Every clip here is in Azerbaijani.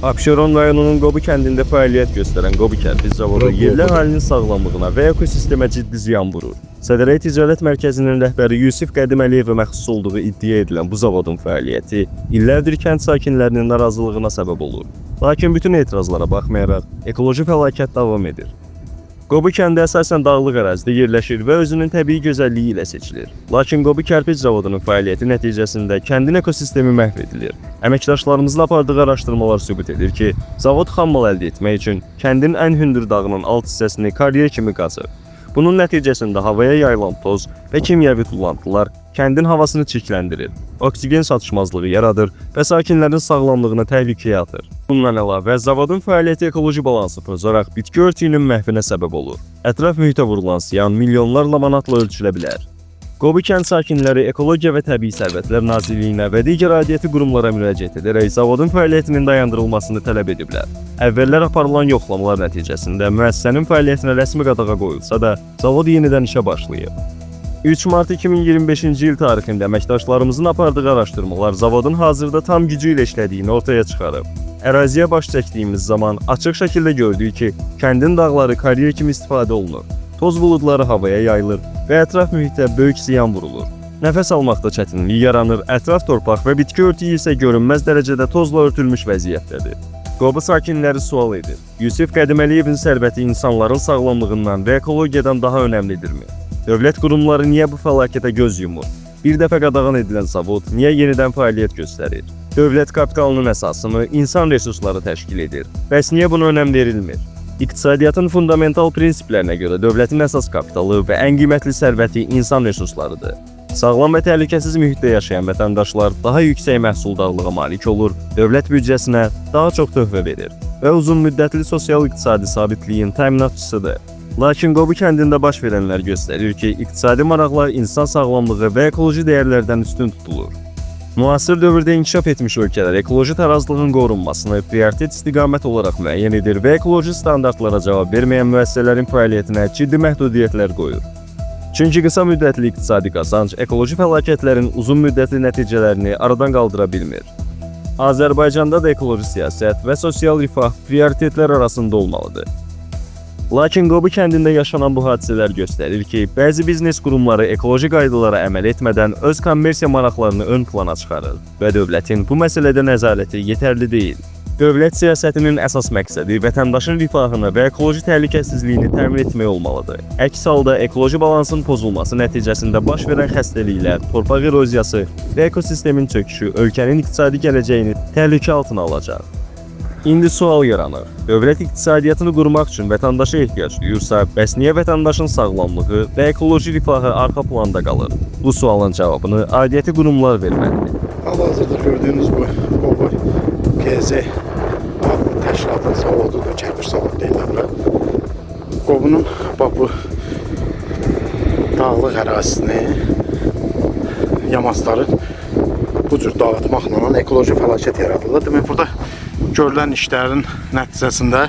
Abşeron rayonunun Qobu kəndində fəaliyyət göstərən Qobu kərpic zavodu yerli əhalinin sağlamlığına və ekosistemə ciddi ziyan vurur. Sədərək Ticarət Mərkəzinin rəhbəri Yusif Qədim Əliyevə məxsus olduğu iddia edilən bu zavodun fəaliyyəti illərdir kənd sakinlərinin narazılığına səbəb olur. Lakin bütün etirazlara baxmayaraq ekoloji fəlakət davam edir. Qobu kəndi əsasən dağlıq ərazidə yerləşir və özünün təbii gözəlliyi ilə seçilir. Lakin Qobu kərpic zavodunun fəaliyyəti nəticəsində kəndin ekosistemi məhv edilir. Əməkdaşlarımızla apardığı araşdırmalar sübut edir ki, zavod xammal əldə etmək üçün kəndin ən hündür dağının alt hissəsini karyer kimi qazır. Bunun nəticəsində havaya yayılan toz və kimyəvi tullantılar kəndin havasını çirkləndirir, oksigen çatışmazlığı yaradır və sakinlərin sağlamlığına təhlükəyə atır. Bundan əlavə, zavodun fəaliyyəti ekoloji balansı pozaraq bitki örtüyünün məhvinə səbəb olur. Ətraf mühitə vurulan ziyan milyonlarla manatla ölçülə bilər. Qobu kənd sakinləri Ekologiya və Təbii Sərvətlər Nazirliyinə və digər aidiyyəti qurumlara müraciət edərək zavodun fəaliyyətinin dayandırılmasını tələb ediblər. Əvvəllər aparılan yoxlamalar nəticəsində müəssisənin fəaliyyətinə rəsmi qadağa qoyulsa da, zavod yenidən işə başlayıb. 3 mart 2025-ci il tarixində əməkdaşlarımızın apardığı araşdırmalar zavodun hazırda tam gücü ilə işlədiyini ortaya çıxarıb. Əraziyə baş çəkdiyimiz zaman açıq şəkildə gördük ki, kəndin dağları karyer kimi istifadə olunur. Toz buludları havaya yayılır və ətraf mühitə böyük ziyan vurulur. Nəfəs almaqda çətinlik yaranır, ətraf torpaq və bitki örtüyü isə görünməz dərəcədə tozla örtülmüş vəziyyətdədir. Qobu sakinləri sual edir. Yusif Qədim Əliyevin sərvəti insanların sağlamlığından və ekologiyadan daha önəmlidirmi? Dövlət qurumları niyə bu fəlakətə göz yumur? Bir dəfə qadağan edilən zavod niyə yenidən fəaliyyət göstərir? Dövlət kapitalının əsasını insan resursları təşkil edir. Bəs niyə buna önəm verilmir? İqtisadiyyatın fundamental prinsiplərinə görə dövlətin əsas kapitalı və ən qiymətli sərvəti insan resurslarıdır. Sağlam və təhlükəsiz mühitdə yaşayan vətəndaşlar daha yüksək məhsuldarlığa malik olur, dövlət büdcəsinə daha çox töhfə verir və uzun müddətli sosial-iqtisadi sabitliyin təminatçısıdır. Lakin Qobu kəndində baş verənlər göstərir ki, iqtisadi maraqlar insan sağlamlığı və ekoloji dəyərlərdən üstün tutulur. Müasir dövrdə inkişaf etmiş ölkələr ekoloji tarazlığın qorunmasını prioritet istiqamət olaraq müəyyən edir və ekoloji standartlara cavab verməyən müəssisələrin fəaliyyətinə ciddi məhdudiyyətlər qoyur. Çünki qısa müddətli iqtisadi qazanc ekoloji fəlakətlərin uzun müddətli nəticələrini aradan qaldıra bilmir. Azərbaycanda da ekoloji siyasət və sosial rifah prioritetlər arasında olmalıdır. Lakin Qobu kəndində yaşanan bu hadisələr göstərir ki, bəzi biznes qurumları ekoloji qaydalara əməl etmədən öz kommersiya maraqlarını ön plana çıxarır və dövlətin bu məsələdə nəzarəti yetərli deyil. Dövlət siyasətinin əsas məqsədi vətəndaşın rifahını və ekoloji təhlükəsizliyini təmin etmək olmalıdır. Əks halda ekoloji balansın pozulması nəticəsində baş verən xəstəliklər, torpaq eroziyası və ekosistemin çöküşü ölkənin iqtisadi gələcəyini təhlükə altına alacaq. İndi sual yaranır. Dövlət iqtisadiyyatını qurmaq üçün vətəndaşa ehtiyac duyursa, bəs niyə vətəndaşın sağlamlığı və ekoloji rifahı arxa planda qalır? Bu sualın cavabını aidiyyəti qurumlar verməlidir. Hal-hazırda gördüyünüz bu Qobu PZ təşkilatın zavodudur, kərpic zavod deyirlər. Qobunun bu dağlıq ərazisini yamacların bu cür dağıtmaqla ekoloji fəlakət yaradılır. Demək, burada görülən işlərin nəticəsində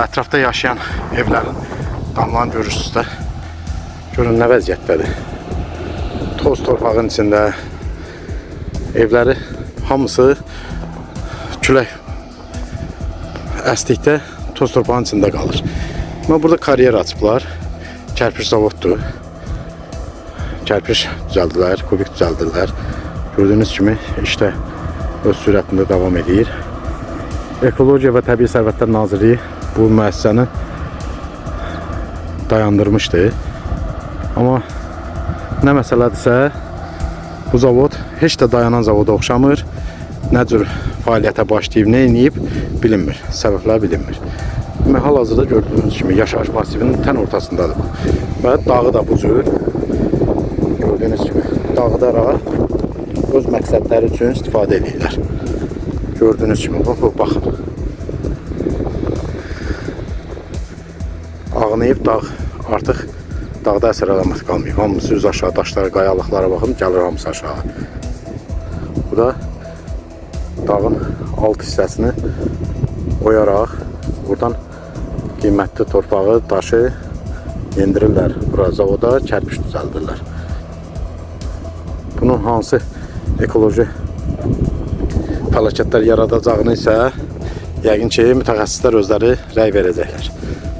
ətrafda yaşayan evlərin damlarını görürsünüz də. Görün nə vəziyyətdədir. Toz torpağın içində evləri hamısı külək əsdikdə toz torpağın içində qalır. Amma burada karyer açıblar. Kərpic zavoddur. Kərpic düzəldilər, kubik düzəldirlər. Gördüyünüz kimi işdə öz sürətində davam edir. Ekologiya və Təbii Sərvətlər Nazirliyi bu müəssisəni dayandırmışdı. Amma nə məsələdirsə, bu zavod heç də dayanan zavoda oxşamır. Nə cür fəaliyyətə başlayıb, nə edib bilinmir, səbəblər bilinmir. Hal-hazırda gördüyünüz kimi yaşayış masivinin tən ortasındadır bu. Və dağı da bu cür, gördüyünüz kimi dağıdaraq öz məqsədləri üçün istifadə edirlər. Gördüyünüz kimi, baxın. Ağlayıb dağ, artıq dağda əsər əlaməti qalmayıb. Hamısı üz aşağı, daşlara, qayalıqlara baxın, gəlir hamısı aşağı. Bu da dağın alt hissəsini oyaraq, buradan qiymətli torpağı, daşı endirirlər. Bura zavoda kərpic düzəldirlər. Bunun hansı ekoloji fəlakətlər yaradacağını isə Yəqin ki, mütəxəssislər özləri rəy verəcəklər.